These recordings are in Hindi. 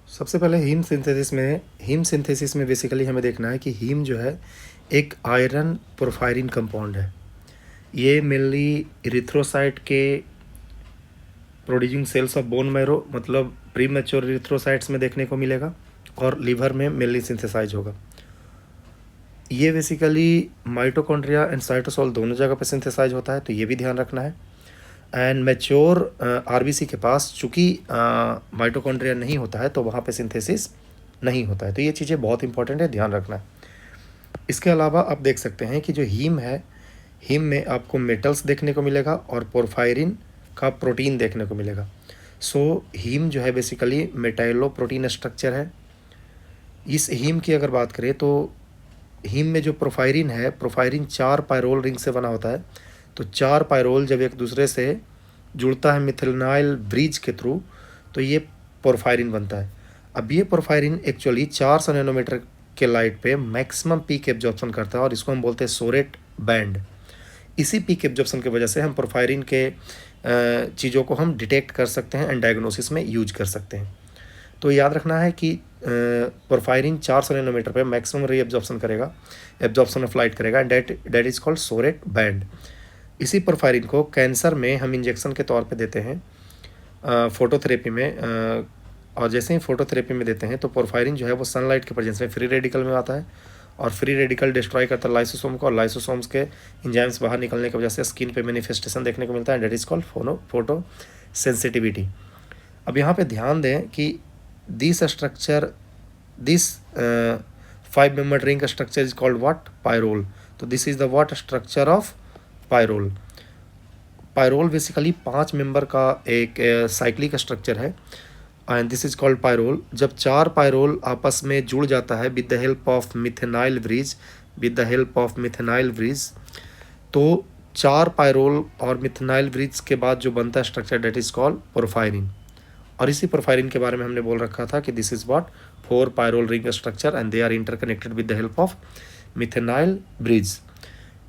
सबसे पहले हीम सिंथेसिस में बेसिकली हमें देखना है कि हीम जो है एक आयरन पोरफायरिन कंपाउंड है। ये मेनली इरिथ्रोसाइट के producing sales of bone marrow मतलब प्री मैच्योर इरिथ्रोसाइट्स में देखने को मिलेगा और लीवर में मेनली सिंथेसाइज होगा। ये बेसिकली माइटोकॉन्ड्रिया एंड साइटोसोल दोनों जगह पे सिंथेसाइज होता है, तो ये भी ध्यान रखना है। एंड मैच्योर आरबीसी के पास चूँकि माइटोकॉन्ड्रिया नहीं होता है तो वहाँ पे सिंथेसिस नहीं होता है, तो ये चीज़ें बहुत इंपॉर्टेंट है, ध्यान रखना है। इसके अलावा आप देख सकते हैं कि जो हीम है, हीम में आपको मेटल्स देखने को मिलेगा और पोरफायरिन का प्रोटीन देखने को मिलेगा। सो हीम जो है बेसिकली मेटाइलो प्रोटीन स्ट्रक्चर है। इस हीम की अगर बात करें तो हीम में जो प्रोफायरिन है, प्रोफायरिन 4 पायरोल रिंग से बना होता है। तो 4 पायरोल जब एक दूसरे से जुड़ता है मिथिलनाइल ब्रिज के थ्रू, तो ये पोरफायरिन बनता है। अब ये पोरफायरिन एक्चुअली 400 नैनोमीटर के लाइट पे मैक्सिमम पीक एब्जॉर्प्शन करता है और इसको हम बोलते हैं सोरेट बैंड। इसी पीक एब्जॉर्प्शन की वजह से हम पोरफायरिन के चीज़ों को हम डिटेक्ट कर सकते हैं एंड डायग्नोसिस में यूज कर सकते हैं। तो याद रखना है कि पोरफायरिन 400 नैनोमीटर पे मैक्सिमम री एब्जॉर्प्शन करेगा, एब्जॉर्प्शन ऑफ लाइट करेगा, and that is called sororate band. इसी पोरफायरिन को कैंसर में हम इंजेक्शन के तौर पे देते हैं फोटोथेरेपी में, और जैसे ही फोटोथेरेपी में देते हैं तो पोरफायरिन जो है वो सनलाइट के प्रेजेंस में फ्री रेडिकल में आता है और फ्री रेडिकल डिस्ट्रॉय करता है लाइसोसोम को, और लाइसोसोम्स के इंजाइम्स बाहर निकलने की वजह से स्किन पे मैनिफेस्टेशन देखने को मिलता है, that is called photo sensitivity. अब यहाँ पे ध्यान दें कि this 5 membered ring structure is called what? Pyrrole. तो this is the what structure of pyrrole. Pyrrole basically 5 member का एक साइक्लिक स्ट्रक्चर है and this is called pyrrole. जब 4 पायरोल आपस में जुड़ जाता है with the help of methenyl bridge, तो 4 पायरोल और मिथेनाइल ब्रिज के बाद जो बनता है structure that is called porphyrin. और इसी पोरफायरिन के बारे में हमने बोल रखा था कि this is what 4 pyrrole ring structure and they are interconnected with the help of methenyl bridge.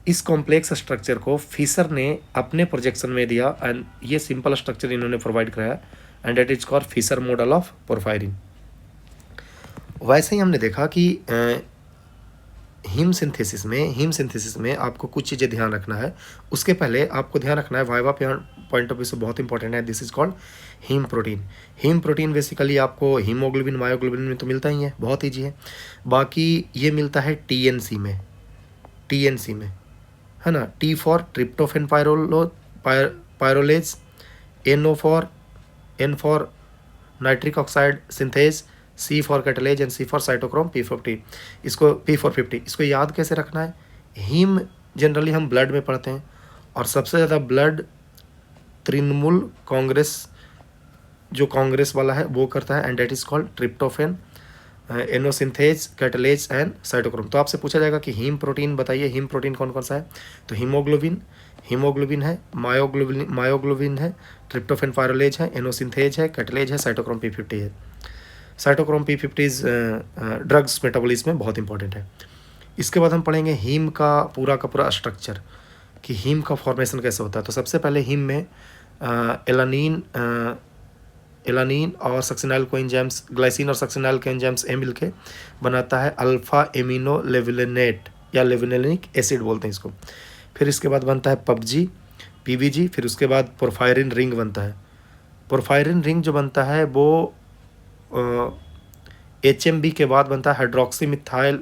इस कॉम्प्लेक्स स्ट्रक्चर को फिशर ने अपने प्रोजेक्शन में दिया एंड ये सिंपल स्ट्रक्चर इन्होंने प्रोवाइड कराया and that is called Fischer model of porphyrin. वैसे ही हमने देखा कि हीम सिंथेसिस में आपको कुछ चीज़ें ध्यान रखना है। उसके पहले आपको ध्यान रखना है वाइवा पॉइंट ऑफ व्यू से बहुत इंपॉर्टेंट है, this is called haem protein. Haem protein basically आपको हीमोग्लोबिन मायोग्लोबिन में तो मिलता ही है, बहुत ईजी है। बाकी ये मिलता है टीएनसी में, है ना। T for tryptophan pyrrolase, N for nitric oxide synthase, C for catalase and C for cytochrome P50। इसको P450 इसको याद कैसे रखना है। हीम जनरली हम ब्लड में पढ़ते हैं और सबसे ज़्यादा ब्लड तृणमूल कांग्रेस जो कांग्रेस वाला है वो करता है and that is called tryptophan, NO synthase, catalase and cytochrome. तो आपसे पूछा जाएगा कि हीम प्रोटीन बताइए, हीम प्रोटीन कौन कौन सा है। तो हीमोग्लोबिन है, मायोग्लोबिन है, ट्रिप्टोफेन पायरोलेज है, एनोसिंथेज है, कैटलेज है, साइटोक्रोम P50 है। Cytochrome P50 is drugs metabolism में बहुत इंपॉर्टेंट है। इसके बाद हम पढ़ेंगे हीम का पूरा स्ट्रक्चर कि हीम का फॉर्मेशन कैसे होता है। तो सबसे पहले हीम में एलानीन और सक्सिनाइल कोएंजाइम्स, ग्लाइसिन और सक्सिनाइल कोएंजाइम्स मिलके बनाता है अल्फा एमिनो लेविलेनेट या लेविलेनिक एसिड बोलते हैं इसको। फिर इसके बाद बनता है PBG, फिर उसके बाद पोरफायरिन रिंग बनता है। पोरफायरिन रिंग जो बनता है वो HMB के बाद बनता है हाइड्रोक्सी मिथाइल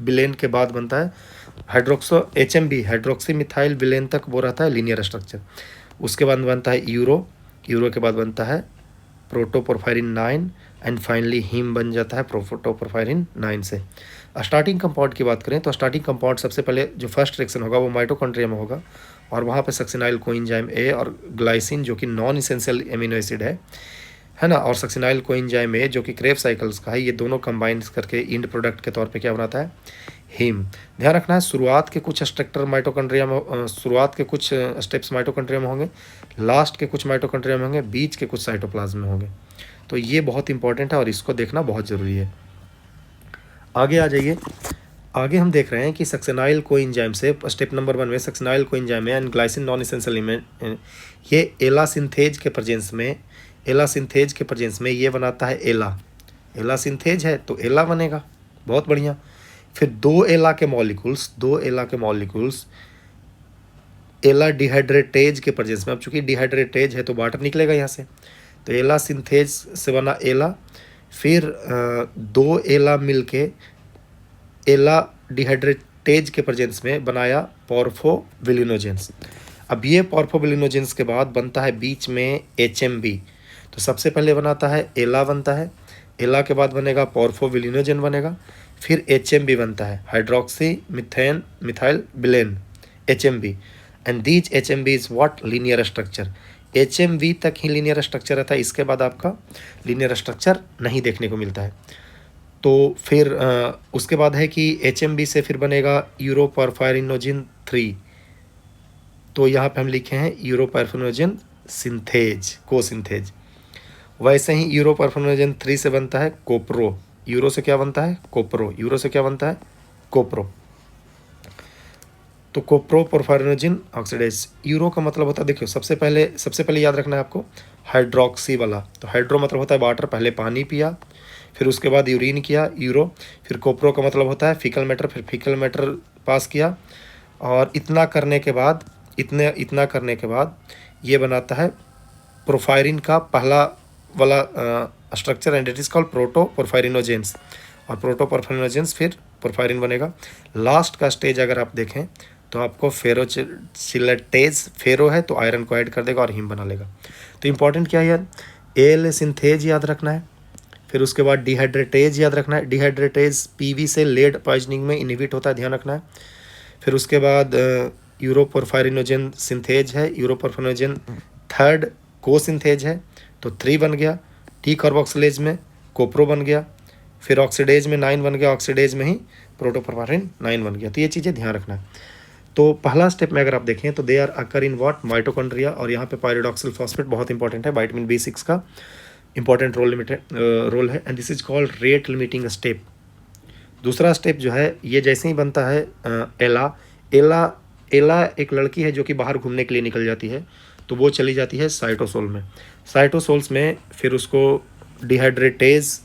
बिलेन के बाद बनता है HMB, हाइड्रोक्सी मिथाइल बिलेन तक वो रहता है लीनियर स्ट्रक्चर। उसके बाद बनता है यूरो के बाद बनता है प्रोटोपोरफायरिन 9 एंड फाइनली हीम बन जाता है प्रोटोपोरफायरिन 9 से। स्टार्टिंग कंपाउंड की बात करें तो स्टार्टिंग कंपाउंड सबसे पहले जो फर्स्ट रिएक्शन होगा वो माइटोकॉन्ड्रिया में होगा और वहाँ पे सक्सिनाइल कोएंजाइम A और ग्लाइसिन जो कि नॉन इसेंशियल एमिनो एसिड है ना, और सक्सिनाइल कोएंजाइम A जो कि क्रेब्स साइकिल्स का है, ये दोनों कंबाइन करके इंड प्रोडक्ट के तौर पे क्या बनाता है, हीम। ध्यान रखना है शुरुआत के कुछ स्ट्रक्चर माइटोकॉन्ड्रिया में, शुरुआत के कुछ स्टेप्स माइटोकॉन्ड्रिया में होंगे, लास्ट के कुछ माइटोकॉन्ड्रिया में होंगे, बीच के कुछ साइटोप्लाज्म में होंगे। तो ये बहुत इंपॉर्टेंट है और इसको देखना बहुत ज़रूरी है। आगे आ जाइए। आगे हम देख रहे हैं कि सक्सेनाइल कोएंजाइम से स्टेप नंबर 1 में सक्सेनाइल कोएंजाइम में and glycine non essential element ये एला सिंथेज के प्रेजेंस में ये बनाता है एला सिंथेज है तो एला बनेगा। बहुत बढ़िया। फिर दो एला के मॉलिक्यूल्स एला डिहाइड्रेटेज के प्रेजेंस में, अब चूंकि डिहाइड्रेटेज है तो वाटर निकलेगा यहाँ से, तो एला सिंथेज से बना एला। फिर दो एला मिलके एला डिहाइड्रेटेज के प्रेजेंस में बनाया पॉर्फोविलिनोजेंस। अब ये पॉर्फोविलिनोजेंस के बाद बनता है बीच में HMB। तो सबसे पहले बनाता है एला बनता है, एला के बाद बनेगा पॉर्फोविलिनोजेन बनेगा, फिर HMB बनता है hydroxy methyl villain HMB। And these HMB is what linear structure. HMB तक ही लीनियर स्ट्रक्चर रहता है, इसके बाद आपका लीनियर स्ट्रक्चर नहीं देखने को मिलता है। तो फिर उसके बाद है कि HMB से फिर बनेगा यूरोपोरफायरिनोजिन 3। तो यहाँ पे हम लिखे हैं यूरोपोरफायरिनोजिन कोसिंथेज। वैसे ही यूरोपोरफायरिनोजिन 3 से बनता है कोप्रो। यूरो से क्या बनता है कोप्रो। तो कोप्रोपोरफायरिनोजिन ऑक्सीडेज। यूरो का मतलब होता है, देखियो सबसे पहले याद रखना है आपको हाइड्रोक्सी वाला। तो हाइड्रो मतलब होता है वाटर, पहले पानी पिया, फिर उसके बाद यूरिन किया यूरो। फिर कोप्रो का मतलब होता है फीकल मैटर, फिर फीकल मैटर पास किया। और इतना करने के बाद ये बनाता है पोरफायरिन का पहला वाला structure and it is called protoporphyrinogens. और प्रोटोपोरफायरिनोजेंस फिर पोरफायरिन बनेगा। लास्ट का स्टेज अगर आप देखें तो आपको फेरोचिलेटेज, फेरो है तो आयरन को ऐड कर देगा और हीम बना लेगा। तो इंपॉर्टेंट क्या है यार, एल सिंथेज याद रखना है। फिर उसके बाद डिहाइड्रेटेज याद रखना है। डिहाइड्रेटेज PV से लेड पॉइजनिंग में इनहिबिट होता है, ध्यान रखना है। फिर उसके बाद यूरोपोरफायरिनोजेन सिंथेज है, यूरोपोरफायरिनोजेन थर्ड को सिंथेज है तो 3 बन गया। टी कार्बोक्सिलेज में कोप्रो बन गया, फिर ऑक्सीडेज में 9 बन गया, ऑक्सीडेज में ही प्रोटोपोरफायरिन 9 बन गया। तो ये चीज़ें ध्यान रखना है। तो पहला स्टेप में अगर आप देखें तो they are occur in what mitochondria. और यहाँ पे पायरिडॉक्सिल फॉस्फेट बहुत इंपॉर्टेंट है, विटामिन B6 का इंपॉर्टेंट रोल है and this is called rate limiting step. दूसरा स्टेप जो है ये जैसे ही बनता है एला एक लड़की है जो कि बाहर घूमने के लिए निकल जाती है, तो वो चली जाती है साइटोसोल्स में। फिर उसको डिहाइड्रेटेज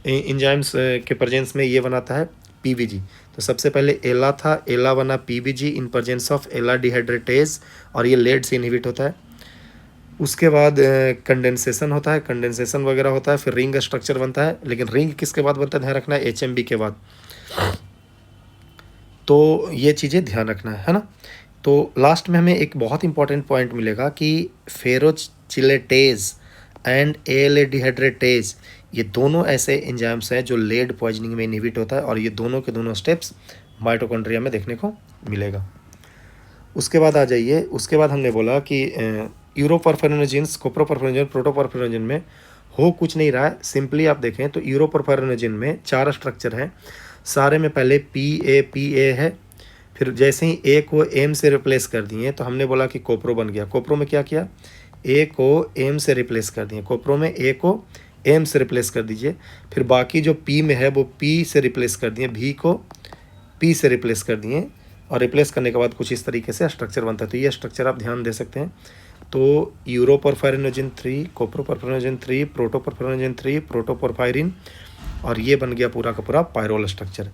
एंजाइम्स के प्रेजेंस में ये बनाता है PVG। तो सबसे पहले एला था, एला बना PVG इन प्रेजेंस ऑफ एला डिहाइड्रेटेज और ये लेड से इनहिबिट होता है। उसके बाद कंडेंसेशन होता है, कंडेंसेशन वगैरह होता है, फिर रिंग स्ट्रक्चर बनता है। लेकिन रिंग किसके बाद बनता है ध्यान रखना है, HMB के बाद। तो ये चीज़ें ध्यान रखना है ना। तो लास्ट में हमें एक बहुत इंपॉर्टेंट पॉइंट मिलेगा कि फेरोचिलेटेज एंड ALA डिहाइड्रेटेज ये दोनों ऐसे एंजाइम्स हैं जो लेड पॉइजनिंग में इनहिबिट होता है और ये दोनों के दोनों स्टेप्स माइटोकॉन्ड्रिया में देखने को मिलेगा। उसके बाद आ जाइए, उसके बाद हमने बोला कि यूरोपोरफायरिनोजेंस, कोप्रोपोरफायरिनोजेन, प्रोटोपोरफायरिनोजेन में हो कुछ नहीं रहा है। सिंपली आप देखें तो यूरोपोरफायरिनोजेन में 4 स्ट्रक्चर हैं, सारे में पहले PA है। फिर जैसे ही A को M से रिप्लेस कर दिए तो हमने बोला कि कोप्रो बन गया। कोप्रो में क्या किया, A को M से रिप्लेस कर दिए, कोप्रो में A को M से रिप्लेस कर दीजिए। फिर बाकी जो P में है वो P से रिप्लेस कर दिए, V को P से रिप्लेस कर दिए और रिप्लेस करने के बाद कुछ इस तरीके से स्ट्रक्चर बनता है। तो ये स्ट्रक्चर आप ध्यान दे सकते हैं। तो यूरोपोरफायरिनोजेन 3, कोप्रोपोरफायरिनोजेन 3, प्रोटोपोरफायरिनोजेन 3, प्रोटोपोरफायरिन, और ये बन गया पूरा का पूरा पायरोल स्ट्रक्चर।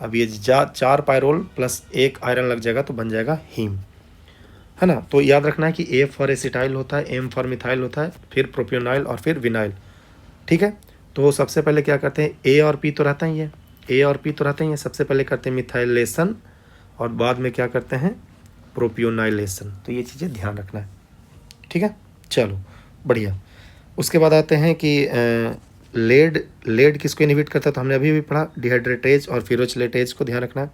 अब ये 4 पायरोल प्लस 1 आयरन लग जाएगा तो बन जाएगा हीम, है ना। तो याद रखना है कि A फॉर एसिटाइल होता है, M फॉर मिथाइल होता है, फिर प्रोपियोनाइल और फिर विनाइल, ठीक है। तो सबसे पहले क्या करते हैं, A और P तो रहता ही है, A और P तो रहते ही हैं। सबसे पहले करते हैं मिथाइलेशन और बाद में क्या करते हैं, प्रोपियोनाइलेशन। तो ये चीज़ें ध्यान रखना है, ठीक है। चलो बढ़िया। उसके बाद आते हैं कि लेड किसको इनहिबिट करता है, तो हमने अभी भी पढ़ा डिहाइड्रेटेज और फेरोचिलेटेज को ध्यान रखना है।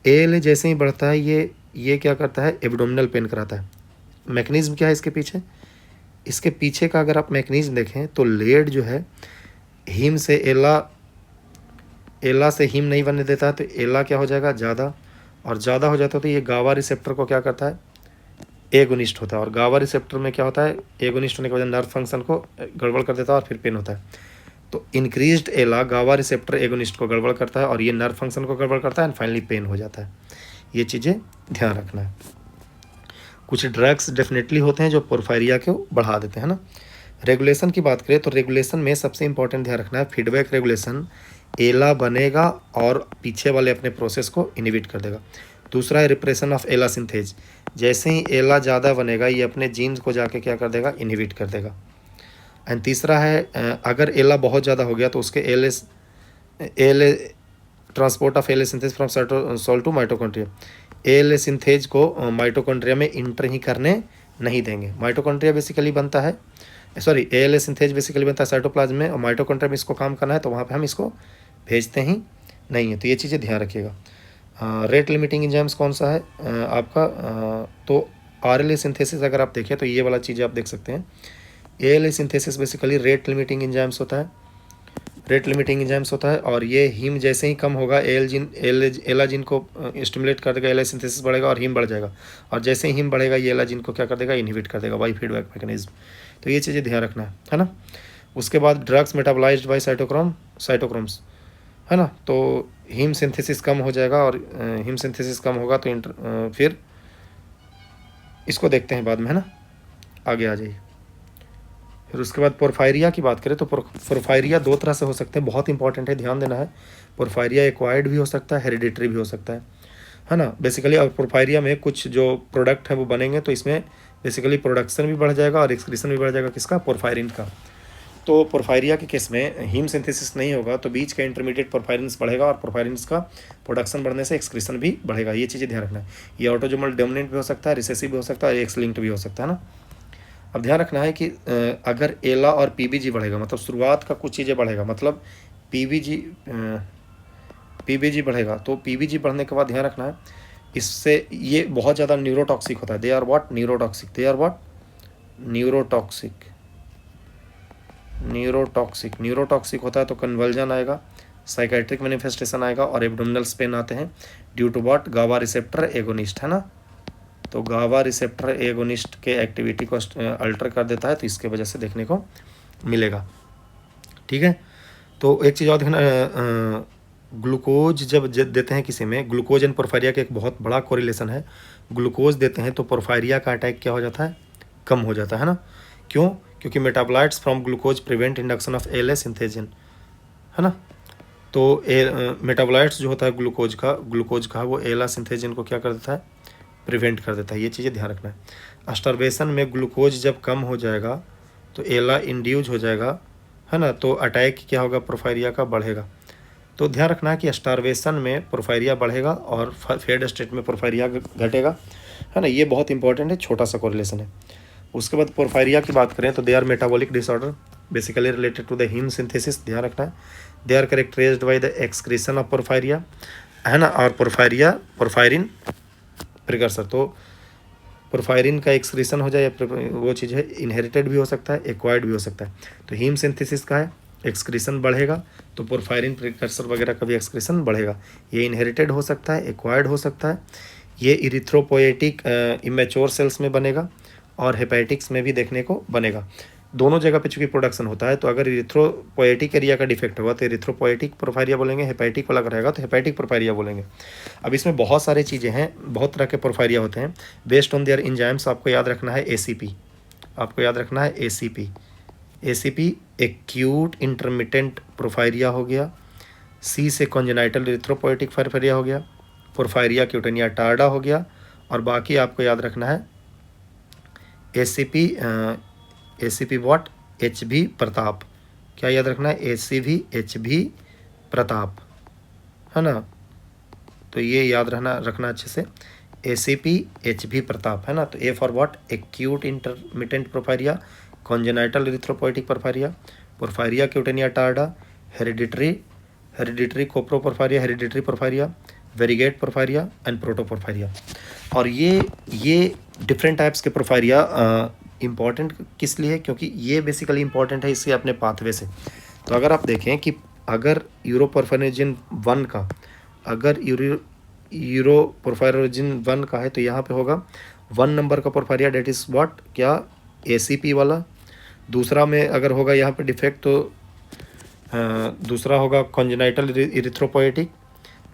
ALA जैसे ही बढ़ता है ये क्या करता है, एब्डोमिनल पेन कराता है। मैकेनिज्म क्या है इसके पीछे, इसके पीछे का अगर आप मैकेनिज्म देखें तो लेड जो है हीम से एला से हीम नहीं बनने देता है, तो एला क्या हो जाएगा ज़्यादा, और ज़्यादा हो जाता है तो ये गावा रिसेप्टर को क्या करता है, एगोनिस्ट होता है। और गावा रिसेप्टर में क्या होता है, एगोनिस्ट होने के वजह नर्व फंक्शन को गड़बड़ कर देता है और फिर पेन होता है। तो इंक्रीज्ड एला गावा रिसेप्टर एगोनिस्ट को गड़बड़ करता है और ये नर्व फंक्शन को गड़बड़ करता है एंड फाइनली पेन हो जाता है। ये चीज़ें ध्यान रखना है। कुछ ड्रग्स डेफिनेटली होते हैं जो पोरफायरिया को बढ़ा देते हैं ना। रेगुलेशन की बात करें तो रेगुलेशन में सबसे इंपॉर्टेंट ध्यान रखना है फीडबैक रेगुलेशन, एला बनेगा और पीछे वाले अपने प्रोसेस को इनहिबिट कर देगा। दूसरा है रिप्रेशन ऑफ एला सिंथेज, जैसे ही एला ज़्यादा बनेगा ये अपने जीन्स को जाके क्या कर देगा, इनहिबिट कर देगा। एंड तीसरा है अगर एला बहुत ज़्यादा हो गया तो उसके L transport of L synthase from sol to mitochondria, L synthase को माइटोकॉन्ड्रिया में इंटर ही करने नहीं देंगे। माइटोकॉन्ड्रिया बेसिकली बनता है, सॉरी एल सिंथेज बेसिकली बनता है साइटोप्लाज्म में, और माइटोकॉन्ड्रिया में इसको काम करना है तो वहाँ पे हम इसको भेजते ही नहीं है। तो ये चीज़ें ध्यान रखिएगा। रेट लिमिटिंग एंजाइम्स कौन सा है आपका, तो आरएलए सिंथेसिस अगर आप देखें तो ये वाला चीज़ें आप देख सकते हैं। ALA synthesis basically rate limiting enzymes होता है, रेट लिमिटिंग एंजाइम्स होता है, और ये हीम जैसे ही कम होगा एलाजिन को स्टिमुलेट कर देगा, एएलए सिंथेसिस बढ़ेगा और हीम बढ़ जाएगा, और जैसे ही हीम बढ़ेगा ये एलाजिन को क्या कर देगा, इनहिबिट कर देगा बाई फीडबैक मैकेनिज्म। तो ये चीज़ें ध्यान रखना है ना। उसके बाद ड्रग्स मेटाबोलाइज्ड बाई साइटोक्रोम्स है ना, तो हीम सिंथेसिस कम हो जाएगा, और हीम सिंथेसिस कम होगा तो फिर इसको देखते हैं बाद में है ना, आगे आ जाइए। फिर उसके बाद पोरफायरिया की बात करें तो पोरफायरिया दो तरह से हो सकते हैं, बहुत इंपॉर्टेंट है, ध्यान देना है। पोरफायरिया एक्वायर्ड भी हो सकता है, हेरिडिटरी भी हो सकता है ना बेसिकली। और पोरफायरिया में कुछ जो प्रोडक्ट है वो बनेंगे तो इसमें बेसिकली प्रोडक्शन भी बढ़ जाएगा और एक्सक्रीशन भी बढ़ जाएगा, किसका, पोरफायरिन का। तो पोरफायरिया के केस में हीम सिंथेसिस नहीं होगा तो बीच का इंटरमीडिएट पोरफायरिन्स बढ़ेगा, और पोरफायरिन्स का प्रोडक्शन बढ़ने से एक्सक्रीशन भी बढ़ेगा। ये चीज़ें ध्यान रखना है। ये ऑटोजोमल डोमिनेंट भी हो सकता है, रिसेसिव भी हो सकता है, और एक्स लिंक्ड भी हो सकता है ना। अब ध्यान रखना है कि अगर एला और पीबीजी बढ़ेगा, मतलब शुरुआत का कुछ चीज़ें बढ़ेगा, मतलब पीबीजी बढ़ेगा, तो पीबीजी बढ़ने के बाद ध्यान रखना है इससे ये बहुत ज़्यादा न्यूरोटॉक्सिक होता है। They are what, neurotoxic, they are what, neurotoxic होता है। तो कन्वल्जन आएगा, साइकेट्रिक मैनिफेस्टेशन आएगा, और एब्डोमिनल पेन आते हैं ड्यू टू व्हाट, गावा रिसेप्टर एगोनिस्ट है ना। तो गावा रिसेप्टर एगोनिस्ट के एक्टिविटी को अल्टर कर देता है, तो इसके वजह से देखने को मिलेगा। ठीक है, तो एक चीज़ और देखना, ग्लूकोज जब देते हैं किसी में, ग्लूकोज एंड पोरफायरिया का एक बहुत बड़ा कोरिलेशन है। ग्लूकोज देते हैं तो पोरफायरिया का अटैक क्या हो जाता है, कम हो जाता है ना। क्यों, क्योंकि metabolites from glucose prevent induction of ALA synthase in है ना। तो मेटाबोलाइट्स जो होता है ग्लूकोज का वो एला सिंथेजिन को क्या कर देता है, प्रिवेंट कर देता है। ये चीज़ें ध्यान रखना है। स्टार्वेशन में ग्लूकोज जब कम हो जाएगा तो एला इंड्यूज हो जाएगा है ना, तो अटैक क्या होगा, पोरफायरिया का बढ़ेगा। तो ध्यान रखना है कि स्टार्वेशन में पोरफायरिया बढ़ेगा और फेड स्टेट में पोरफायरिया घटेगा है ना। ये बहुत इंपॉर्टेंट है, छोटा सा कोरिलेशन है। उसके बाद पोरफायरिया की बात करें तो they are metabolic disorder basically related to the heme synthesis, ध्यान रखना है। They are characterized by the excretion of porphyria है ना, और पोरफायरिन प्रिकर्सर। तो पोरफायरिन का एक्सक्रीशन हो जाए या वो चीज़ है, इनहेरिटेड भी हो सकता है, एक्वायर्ड भी हो सकता है। तो हीम सिंथेसिस का है एक्सक्रीशन बढ़ेगा तो पोरफायरिन प्रिकर्सर वगैरह का भी एक्सक्रीशन बढ़ेगा। ये इनहेरिटेड हो सकता है, एक्वायर्ड हो सकता है। ये इरिथ्रोपोएटिक इमेच्योर सेल्स में बनेगा और हेपेटिक्स में भी देखने को बनेगा। दोनों जगह पे चूंकि प्रोडक्शन होता है, तो अगर इरिथ्रोपोएटिक एरिया का डिफेक्ट होगा तो इरिथ्रोपोएटिक पोरफायरिया बोलेंगे, हेपेटिक वाला रहेगा तो हेपेटिक पोरफायरिया बोलेंगे। अब इसमें बहुत सारी चीज़ें हैं, बहुत तरह के पोरफायरिया होते हैं बेस्ड ऑन देयर एंजाइम्स। आपको याद रखना है एसीपी, आपको याद रखना है एसीपी एक्यूट इंटरमिटेंट पोरफायरिया हो गया, सी से कॉन्जेनाइटल इरिथ्रोपोएटिक पोरफायरिया हो गया, पोरफायरिया क्यूटेनिया टार्डा हो गया, और बाकी आपको याद रखना है एसीपी व्हाट, एचबी प्रताप। क्या याद रखना है, एसीवी एचबी प्रताप है ना। तो ये याद रखना अच्छे से, एसीपी एचबी प्रताप है ना। तो A for what, acute intermittent porphyria, congenital erythropoietic porphyria cutanea tarda, hereditary coproporphyria, hereditary porphyria, variegate porphyria and protoporphyria. और ये डिफरेंट टाइप्स के पोरफायरिया इम्पॉर्टेंट किस लिए, क्योंकि ये बेसिकली इम्पॉर्टेंट है इससे अपने पाथवे से। तो अगर आप देखें कि अगर यूरोपोरफायरिन 1 का, अगर यूरोपोरफायरिन 1 का है तो यहाँ पे होगा 1 नंबर का पोरफायरिया, डेट इज़ व्हाट, क्या, एसीपी वाला। दूसरा में अगर होगा यहाँ पे डिफेक्ट तो दूसरा होगा कॉन्जेनाइटल इरिथ्रोपोएटिक,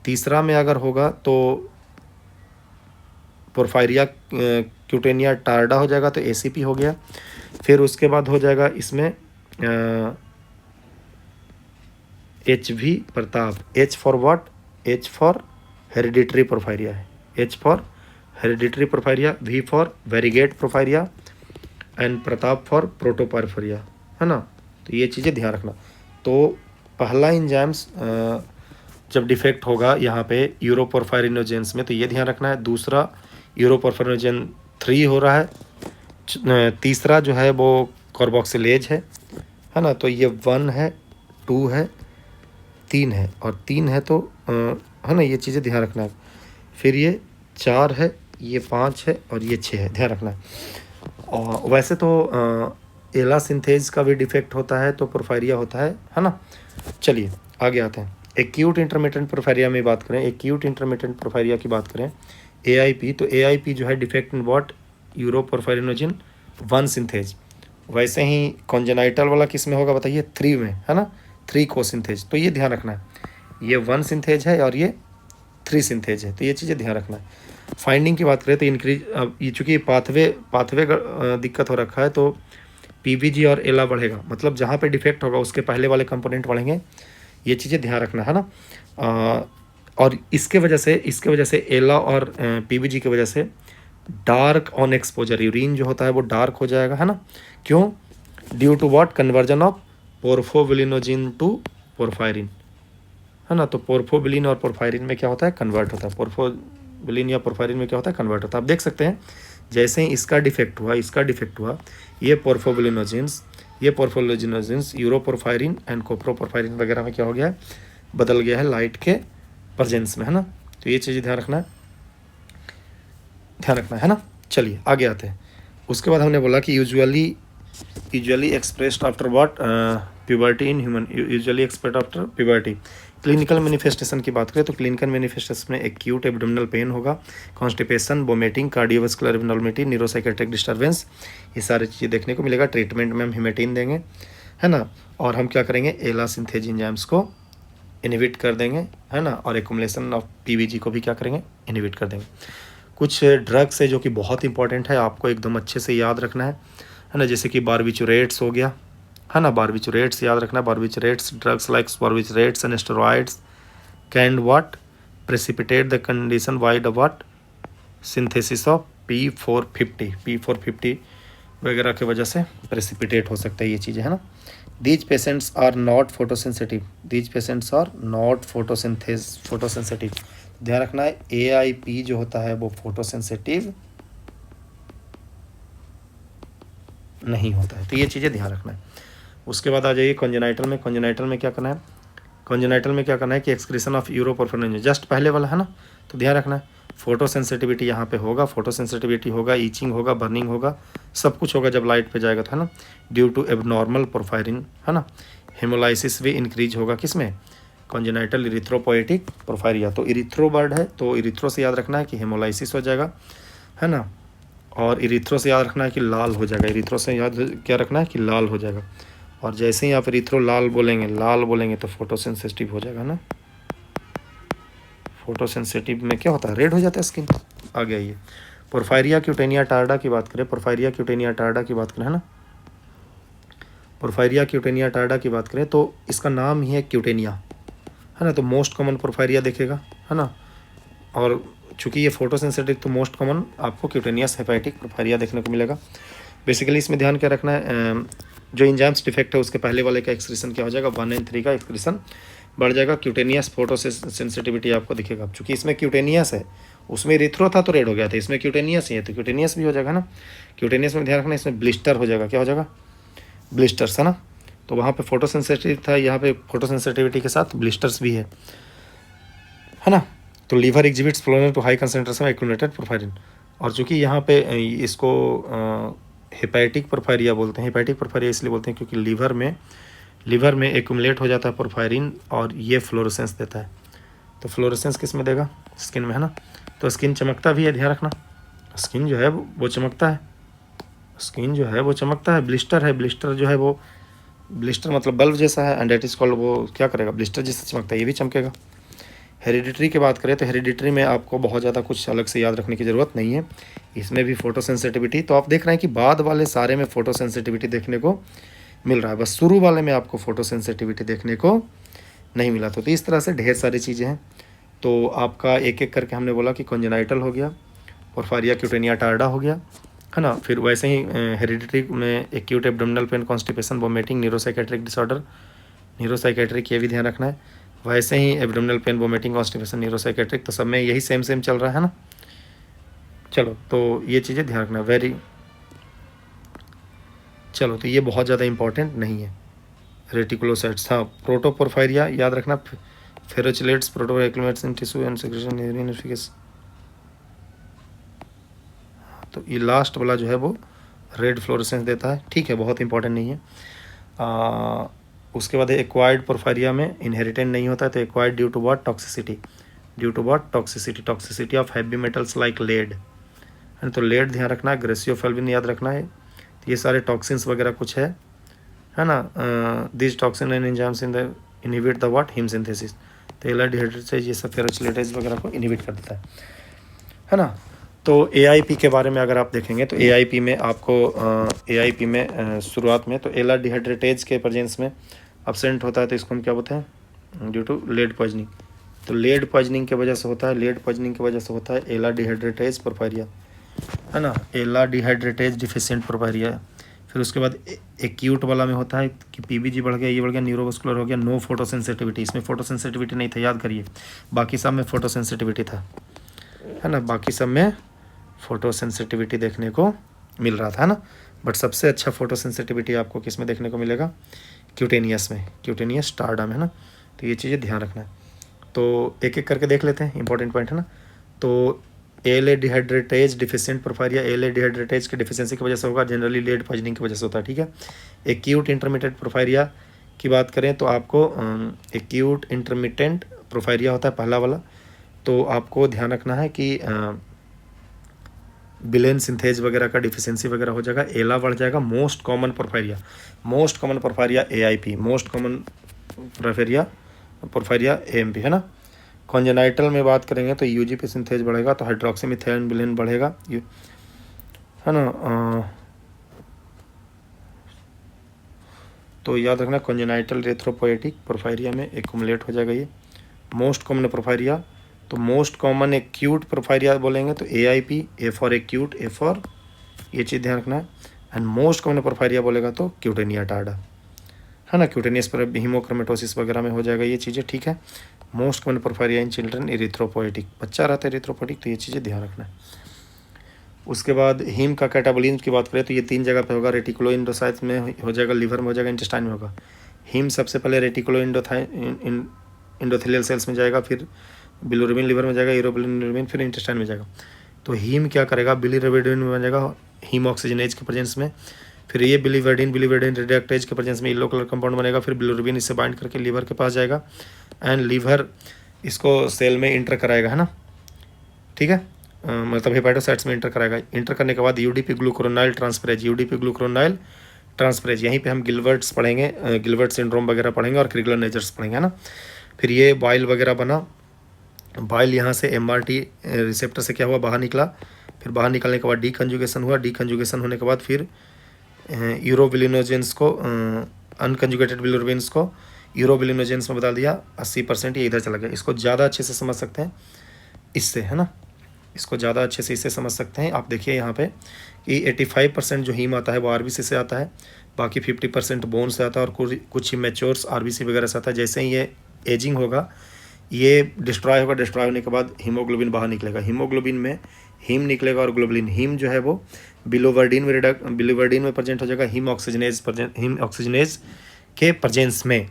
तीसरा में अगर होगा तो पोर्फायरिया क्यूटेनिया टार्डा हो जाएगा, तो ACP हो गया। फिर उसके बाद हो जाएगा इसमें HV Pratap, H for what, H for hereditary porphyria है, H for hereditary porphyria, V for variegate porphyria and Pratap for protoporphyria, है ना। तो ये चीज़ें ध्यान रखना। तो पहला एंजाइम्स जब डिफेक्ट होगा यहाँ पे यूरोपोर्फायरिनोजेंस में, तो ये ध्यान रखना है। दूसरा यूरोपोर्फायरिनोजेन 3 हो रहा है। तीसरा जो है वो कार्बोक्सिलेज है ना। तो ये 1 है, 2 है, 3 है और 3 है, तो है ना, ये चीज़ें ध्यान रखना है। फिर ये 4 है, ये 5 है और ये 6 है, ध्यान रखना है। और वैसे तो एला सिंथेज का भी डिफेक्ट होता है तो पोर्फायरिया होता है ना। चलिए आगे आते हैं। एक्यूट इंटरमिटेंट पोर्फायरिया में बात करें, एक्यूट इंटरमिटेंट पोर्फायरिया की बात करें, AIP, तो AIP जो है डिफेक्ट इन व्हाट, यूरोपोर्फायरिनोजिन 1 सिंथेज। वैसे ही कॉन्जेनाइटल वाला किस में होगा बताइए, 3 में, है ना, 3 को सिंथेज। तो ये ध्यान रखना है, ये 1 सिंथेज है और ये 3 सिंथेज है, तो ये चीज़ें ध्यान रखना है। फाइंडिंग की बात करें तो इंक्रीज, अब ये चूँकि पाथवे दिक्कत हो रखा है तो PBG और एला बढ़ेगा, मतलब जहाँ पे डिफेक्ट होगा उसके पहले वाले कंपोनेंट बढ़ेंगे, ये चीज़ें ध्यान रखना है ना। और इसके वजह से एला और PBG की वजह से डार्क ऑन एक्सपोजर यूरिन जो होता है वो डार्क हो जाएगा, है ना। क्यों? Due to what, conversion of porphobilinogen to porphyrin, है ना। तो पोर्फोबिलिन और पोर्फायरिन में क्या होता है, कन्वर्ट होता है। पोर्फोबिलिन या पोर्फायरिन में क्या होता है, कन्वर्ट होता है। आप देख सकते हैं जैसे ही इसका डिफेक्ट हुआ, ये पोर्फोबिलिनोजिन्स यूरोपोर्फायरिन एंड कोप्रोपोर्फायरिन वगैरह में क्या हो गया है, बदल गया है लाइट के प्रेजेंस में, है ना। तो ये चीज़ें ध्यान रखना है ना। चलिए आगे आते हैं। उसके बाद हमने बोला कि usually expressed after what, puberty in human, usually expressed after puberty. Clinical manifestation की बात करें तो क्लिनिकल मैनिफेस्टेशन में एक्यूट एब्डोमिनल पेन होगा, constipation, vomiting, cardiovascular abnormality, neuropsychiatric disturbance, ये सारी चीज़ें देखने को मिलेगा। ट्रीटमेंट में हम हिमेटिन देंगे, है ना, और हम क्या करेंगे, एला सिंथेज एंजाइम्स को इनहिबिट कर देंगे, है ना, और एक्युमुलेशन ऑफ PBG को भी क्या करेंगे, इनहिबिट कर देंगे। कुछ ड्रग्स है जो कि बहुत इंपॉर्टेंट है, आपको एकदम अच्छे से याद रखना है ना, जैसे कि बारबिचुरेट्स हो गया, है ना, बारबिचुरेट्स याद रखना। Barbiturates drugs like barbiturates and steroids can what precipitate the condition wide what synthesis of P450 वगैरह की वजह से प्रेसिपिटेट हो सकता है, ये चीज़ें, है ना। These patients are not photosensitive, ध्यान रखना है। AIP जो होता है वो फोटोसेंसिटिव नहीं होता है, तो ये चीज़ें ध्यान रखना है। उसके बाद आ जाइए कॉन्जेनाइटल में क्या करना है, कि एक्सक्रीशन ऑफ यूरोपोर्फायरिन, जस्ट पहले वाला, है ना। तो ध्यान रखना है, फोटोसेंसिटिविटी यहाँ पे होगा, ईचिंग होगा, बर्निंग होगा, सब कुछ होगा जब लाइट पे जाएगा, है ना। ड्यू टू एबनॉर्मल पोर्फायरिन, है ना। हेमोलाइसिस भी इंक्रीज होगा किसमें, कॉन्जेनाइटल इरिथ्रोपोएटिक पोर्फायरिया। तो इरिथ्रो वर्ड है तो इरिथ्रो से याद रखना है कि हेमोलाइसिस हो जाएगा, है ना, और इरिथ्रो से याद रखना है कि लाल हो जाएगा, इरिथ्रो से याद क्या रखना है कि लाल हो जाएगा। और जैसे ही आप इरिथ्रो लाल बोलेंगे तो फोटोसेंसिटिव हो जाएगा ना। फोटोसेंसिटिव में क्या होता है, रेड हो जाता है स्किन। आगे आइए, पोर्फायरिया क्यूटेनिया टार्डा की बात करें, है ना। पोर्फायरिया क्यूटेनिया टार्डा की बात करें तो इसका नाम ही है क्यूटेनिया, है ना। तो मोस्ट कॉमन पोर्फायरिया देखेगा, है ना, और चूँकि ये फोटोसेंसिटिव तो मोस्ट कॉमन आपको क्यूटेनियस हेपेटिक पोर्फायरिया देखने को मिलेगा। बेसिकली इसमें ध्यान क्या रखना है, जो एंजाइम्स डिफेक्ट है उसके पहले वाले का एक्सक्रीशन क्या हो जाएगा, 1 और 3 का एक्सक्रीशन बढ़ जाएगा। क्यूटेनियस फोटोसेंसिटिविटी आपको दिखेगा, चूँकि इसमें क्यूटेनियस है, उसमें इरिथ्रो था तो रेड हो गया था, इसमें क्यूटेनियस ही है तो क्यूटेनियस भी हो जाएगा ना। क्यूटेनियस में ध्यान रखना, इसमें ब्लिस्टर हो जाएगा, क्या हो जाएगा, ब्लिस्टर्स, है ना। तो वहाँ पे फोटोसेंसिटिव था, यहाँ पे फोटोसेंसिटिविटी के साथ ब्लिस्टर्स भी है ना। तो liver exhibits floral to high concentration of accumulated porphyrin, और चूँकि यहाँ पे इसको हेपेटिक पोर्फायरिया बोलते हैं। हेपेटिक पोर्फायरिया इसलिए बोलते हैं क्योंकि लीवर में एक्यूमुलेट हो जाता है पोर्फायरिन और ये फ्लोरोसेंस देता है। तो फ्लोरोसेंस किस में देगा, स्किन में, है ना। तो स्किन चमकता भी है, ध्यान रखना, स्किन जो है वो चमकता है, ब्लिस्टर जो है वो ब्लिस्टर मतलब बल्ब जैसा है, एंड डेट इज कॉल्ड, वो क्या करेगा, ब्लिस्टर जैसा चमकता है, ये भी चमकेगा। हेरिडिटरी की बात करें तो हेरिडिटरी में आपको बहुत ज़्यादा कुछ अलग से याद रखने की ज़रूरत नहीं है, इसमें भी फोटो सेंसिटिविटी। तो आप देख रहे हैं कि बाद वाले सारे में फोटो सेंसिटिविटी देखने को मिल रहा है, बस शुरू वाले में आपको फोटो सेंसिटिविटी देखने को नहीं मिला। तो इस तरह से ढेर सारी चीज़ें हैं। तो आपका एक एक करके हमने बोला कि कॉन्जेनाइटल हो गया, पोरफायरिया क्यूटेनिया टार्डा हो गया, है ना। फिर वैसे ही हेरिडिटरी में acute abdominal pain, constipation, vomiting, neuropsychiatric disorder, neuropsychiatric ये भी ध्यान रखना है। वैसे ही abdominal pain, vomiting, constipation, neuropsychiatric, तो सब में यही सेम चल रहा है ना। चलो तो ये चीज़ें ध्यान रखना चलो तो ये बहुत ज़्यादा इंपॉर्टेंट नहीं है। रेटिकुलोसाइट्स, हाँ, प्रोटोपोरफायरिया याद रखना, फेरोचिलेट्स, प्रोटोएक्लमेट्स in tissue and secretion urine एफिकेस। तो ये लास्ट वाला जो है वो रेड फ्लोरेसेंस देता है, ठीक है, बहुत इंपॉर्टेंट नहीं है। उसके बाद एक्वायर्ड पोरफायरिया में इनहेरिटेंट नहीं होता है, तो acquired due to what, toxicity, due to what, toxicity of heavy metals like lead, है। तो लेड ध्यान रखना है, ग्रेसियोफेल्विन याद रखना है, तो ये सारे टॉक्सिन्स वगैरह कुछ है ना। This toxin and enzymes in the inhibit the what, him synthesis. तो एला डिहाइड्रेटेज, ये सब फेरोचिलेटेज वगैरह को इनहिबिट कर देता है ना। तो AIP के बारे में अगर आप देखेंगे तो AIP में आपको AIP में शुरुआत में तो एला डिहाइड्रेटेज के प्रेजेंस में अब्सेंट होता है, तो इसको हम क्या बोलते हैं, ड्यू टू लेड पॉइजनिंग। तो लेड पॉइजनिंग की वजह से होता है, लेड पॉइजनिंग की वजह से होता है एला डिहाइड्रेटेज पोरफायरिया, है ना, एला डिहाइड्रेटेज डिफिशिएंट पोरफायरिया। फिर उसके बाद एक्यूट वाला में होता है कि PBG बढ़ गया, ये बढ़ गया, न्यूरोमस्कुलर हो गया, नो फोटो सेंसिटिविटी, इसमें फोटो सेंसिटिविटी नहीं था, याद करिए, बाकी सब में फोटो सेंसिटिविटी था, है ना, बाकी सब में फोटो सेंसिटिविटी देखने को मिल रहा था, है ना। बट सबसे अच्छा फोटो सेंसिटिविटी आपको किस में देखने को मिलेगा, क्यूटेनियस में, क्यूटेनियस टार्डा में, है ना। तो ये चीज़ें ध्यान रखना है। तो एक एक करके देख लेते हैं, इंपॉर्टेंट पॉइंट, है ना। तो एला डिहाइड्रेटेज डिफिशिएंट पोरफायरिया एला डिहाइड्रेटेज की डिफिशियंसी की वजह से होगा, जनरली लेड पॉइजनिंग की वजह से होता है, ठीक है। एक्यूट इंटरमीडिएट पोरफायरिया की बात करें तो आपको एक्यूट इंटरमिटेंट पोरफायरिया होता है पहला वाला, तो आपको ध्यान रखना है कि बिलेन सिंथेज वगैरह का डिफिशियंसी वगैरह हो जाएगा, एला बढ़ जाएगा। Most common porphyria AIP, most common porphyria AMP, है ना। कॉन्जेनाइटल में बात करेंगे तो UGP सिंथेज बढ़ेगा, तो हाइड्रोक्सीमिथाइल बिलेन बढ़ेगा, है ना। तो याद रखना कॉन्जेनाइटल रेथ्रोपोएटिक पोरफायरिया में एक्युमुलेट हो जाएगा ये। मोस्ट कॉमन पोरफायरिया, तो मोस्ट कॉमन एक्यूट पोरफायरिया बोलेंगे तो AIP, A for acute, A for, ये चीज़ ध्यान रखना है। एंड मोस्ट कॉमन पोरफायरिया बोलेगा तो क्यूटेनिया टार्डा, है ना, क्यूटेनियस पर हीमोक्रोमेटोसिस वगैरह में हो जाएगा ये चीज़ें, ठीक है। मोस्ट कॉमन पोरफायरिया इन चिल्ड्रन इरिथ्रोपोएटिक, बच्चा रहता है इरिथ्रोपोएटिक, तो ये चीज़ें ध्यान रखना है। उसके बाद हीम का कैटाबोलिज्म की बात करें तो ये 3 जगह पे होगा, रेटिकुलो इंडोसाइट्स में हो जाएगा, लिवर में हो जाएगा, इंटेस्टाइन में होगा। हीम सबसे पहले रेटिकुलो इंडोथेलियल सेल्स में जाएगा, फिर बिलिरुबिन लिवर में जाएगा, यूरोबिलिरुबिन फिर इंटेस्टाइन में जाएगा। तो हीम क्या करेगा, बिलिरुबिन में जाएगा हीम ऑक्सीजनेज के प्रेजेंस में, फिर ये बिलिवर्डिन रिडक्टेज के प्रेजेंस में येलो कलर कंपाउंड बनेगा, फिर बिलिरुबिन इससे बाइंड करके लीवर के पास जाएगा, एंड लीवर इसको सेल में इंटर कराएगा, है ना, ठीक है। मतलब हेपाटोसाइट्स में इंटर कराएगा। इंटर करने के बाद UDP ग्लूकुरोनाइल ट्रांसफरेज, यहीं पे हम गिलवर्ट्स पढ़ेंगे, गिलवर्ट सिंड्रोम वगैरह पढ़ेंगे और क्रिगलर नेजर्स पढ़ेंगे, है ना। फिर ये बाइल वगैरह बना, बाइल यहाँ से MRT रिसेप्टर से क्या हुआ, बाहर निकला, फिर बाहर निकलने के बाद डीकंजुगेशन हुआ, डीकंजुगेशन होने के बाद फिर यूरोबिलिनोजेंस को, अनकंजुगेटेड बिलिरुबिन्स को यूरोबिलिनोजेंस में बदल दिया 80%, ये इधर चला गया। इसको ज़्यादा अच्छे से समझ सकते हैं इससे, है ना, इसको ज़्यादा अच्छे से इससे समझ सकते हैं। आप देखिए यहाँ पे कि 85% जो हीम आता है वो RBC से आता है, बाकी 50% बोन से आता है, और कुछ ही मैच्योर्स RBC वगैरह से आता है। जैसे ही ये एजिंग होगा, ये डिस्ट्रॉय होगा, डिस्ट्रॉय होने के बाद हीमोग्लोबिन बाहर निकलेगा, हीमोग्लोबिन में हीम निकलेगा और ग्लोबुलिन, हीम जो है वो बिलिवर्डिन में प्रेजेंट हो जाएगा, हीम ऑक्सीजनेज के प्रेजेंस में,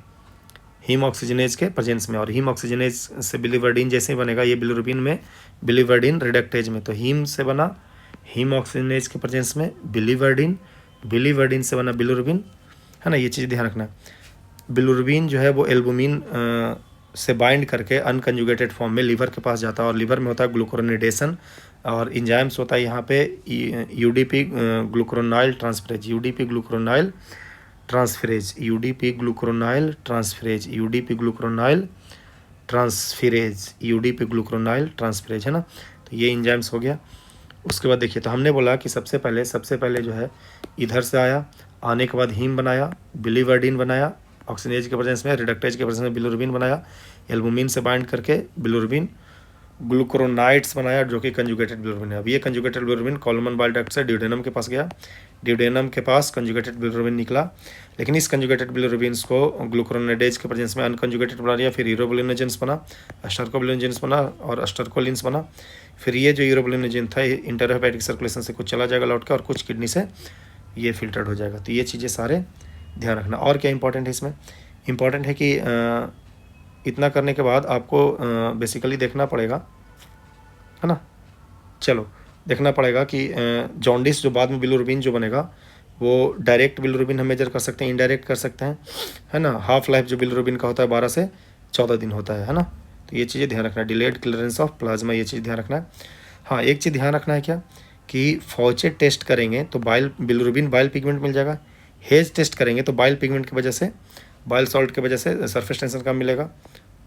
हीम ऑक्सीजनेज के प्रेजेंस में, और हीम ऑक्सीजनेज से बिलिवर्डिन जैसे ही बनेगा ये बिलिरुबिन में, बिलिवर्डिन रिडक्टेज में, तो हीम से बना हीम ऑक्सीजनेज के प्रेजेंस में बिलिवर्डिन से बना बिलिरुबिन, है ना, ये चीज़ ध्यान रखना। बिलिरुबिन जो है वो एल्बुमिन से बाइंड करके अनकंजुगेटेड फॉर्म में लीवर के पास जाता है, और लीवर में होता है ग्लूकोरोनिडेशन, और इंजाइम्स होता है यहाँ पे UDP glucuronyl transferase, UDP glucuronyl transferase, UDP glucuronyl transferase, UDP glucuronyl transferase, UDP glucuronyl transferase, है ना। तो ये एंजाइम्स हो गया। उसके बाद देखिए, तो हमने बोला कि सबसे पहले जो है इधर से आया, आने के बाद हीम बनाया, बिलीवर्डिन बनाया, ऑक्सीनेज के प्रेजेंस में, रिडक्टेज के प्रेजेंस में बिलिरुबिन बनाया, एल्बुमिन से बाइंड करके बिलिरुबिन ग्लूक्रोनाइड्स बनाया जो कि कंजुगेटेड बिलिरुबिन है। अब ये कंजुगेटेड बिलिरुबिन कॉलमन बाइल डक्ट से ड्यूडेनम के पास गया, ड्यूडेनम के पास कंजुगेटेड बिलिरुबिन निकला, लेकिन इस कंजुगेटेड बिलिरुबिन्स को ग्लूक्रोनाइडेज के प्रेजेंस में अनकंजुगेटेड बना दिया, फिर यूरोबिलिनोजेंस बना, अस्टरकोबिलिनोजेंस बना और अस्टरकोलिन्स बना। फिर ये जो यूरोबिलिनोजेन था इंटरहेपेटिक सर्कुलेशन से कुछ चला जाएगा लौट के और कुछ किडनी से ये फिल्टर्ड हो जाएगा। तो ये चीज़ें सारे ध्यान रखना। और क्या इंपॉर्टेंट है इसमें, इंपॉर्टेंट है कि इतना करने के बाद आपको बेसिकली देखना पड़ेगा, है ना। चलो देखना पड़ेगा कि जॉन्डिस जो बाद में बिलिरुबिन जो बनेगा वो डायरेक्ट बिलिरुबिन हम मेजर कर सकते हैं, इनडायरेक्ट कर सकते हैं, है ना। हाफ लाइफ जो बिलिरुबिन का होता है 12 से 14 दिन होता है ना। तो ये चीज़ें ध्यान रखना है। डिलेड क्लियरेंस ऑफ प्लाज्मा, ये चीज़ ध्यान रखना है। हाँ, एक चीज़ ध्यान रखना है क्या कि फॉचेट टेस्ट करेंगे तो बिलिरुबिन बाइल पिगमेंट मिल जाएगा, हेज टेस्ट करेंगे तो बाइल पिगमेंट की वजह से, बाइल सॉल्ट की वजह से सरफेस टेंशन कम मिलेगा,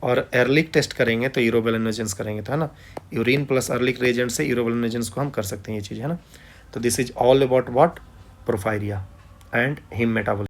और एर्लिक टेस्ट करेंगे तो यूरोबिलिनोजेंस करेंगे, तो है ना। यूरिन प्लस एर्लिक रिएजेंट से यूरोबिलिनोजेंस को हम कर सकते हैं, ये चीज़ है ना। तो this is all about what, porphyria and heme metabolism.